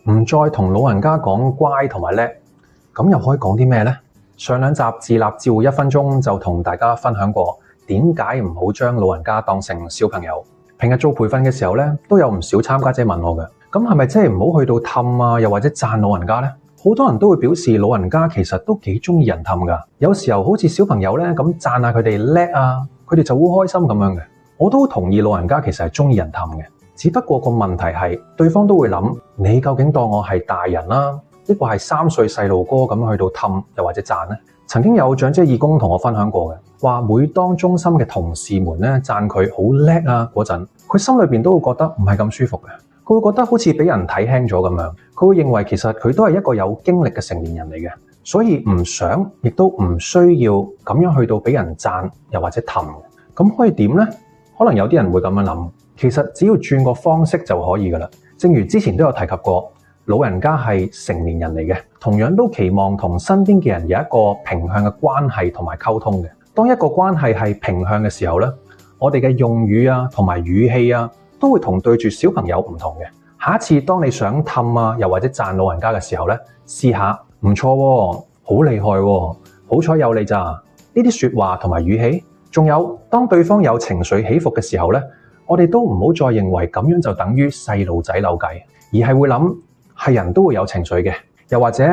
唔再同老人家講乖同埋叻，咁又可以講啲咩呢？上兩集自立照顧1分鐘就同大家分享過，點解唔好將老人家當成小朋友？平日做培訓嘅時候呢，都有唔少參加者問我嘅，咁係咪真係唔好去到氹啊，又或者讚老人家呢？好多人都會表示老人家其實都幾中意人氹噶，有時候好似小朋友呢咁讚下佢哋叻啊，佢哋就會開心咁樣嘅。我都同意老人家其實係中意人氹嘅，只不過個問題係對方都會諗，你究竟當我係大人啦，抑或係3歲細路哥咁去到氹又或者讚呢？曾經有長者義工同我分享過嘅，話每當中心嘅同事們呢讚佢好叻啊嗰陣，佢心裏邊都會覺得唔係咁舒服嘅。佢會覺得好似俾人睇輕咗咁樣，佢會認為其實佢都係一個有經歷嘅成年人嚟嘅，所以唔想亦都唔需要咁樣去到俾人讚又或者氹。咁可以點呢？可能有啲人會咁樣諗，其實只要轉個方式就可以噶啦。正如之前都有提及過，老人家係成年人嚟嘅，同樣都期望同身邊嘅人有一個平向嘅關係同埋溝通嘅。當一個關係係平向嘅時候呢，我哋嘅用語啊同埋語氣啊，都會同對住小朋友唔同嘅。下一次當你想氹啊，又或者讚老人家嘅時候呢，試下唔錯喎，好厲害喎，好彩有你咋。呢啲說話同埋語氣，仲有當對方有情緒起伏嘅時候呢，我哋都唔好再認為咁樣就等於細路仔扭計，而係會諗係人都會有情緒嘅，又或者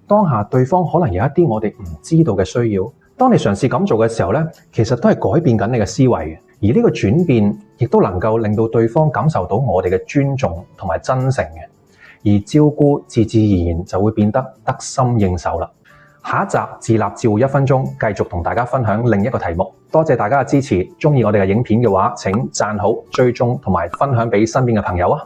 當下對方可能有一啲我哋唔知道嘅需要。當你嘗試咁做嘅時候呢，其實都係改變緊你嘅思維嘅，而呢個轉變亦都能夠令到對方感受到我哋嘅尊重同埋真誠嘅，而照顧自自然然就會變得得心應手啦。下一集自立照顧1分鐘，繼續同大家分享另一個題目。多謝大家嘅支持，鍾意我哋嘅影片嘅話，請讚好、追蹤同埋分享俾身邊嘅朋友啊！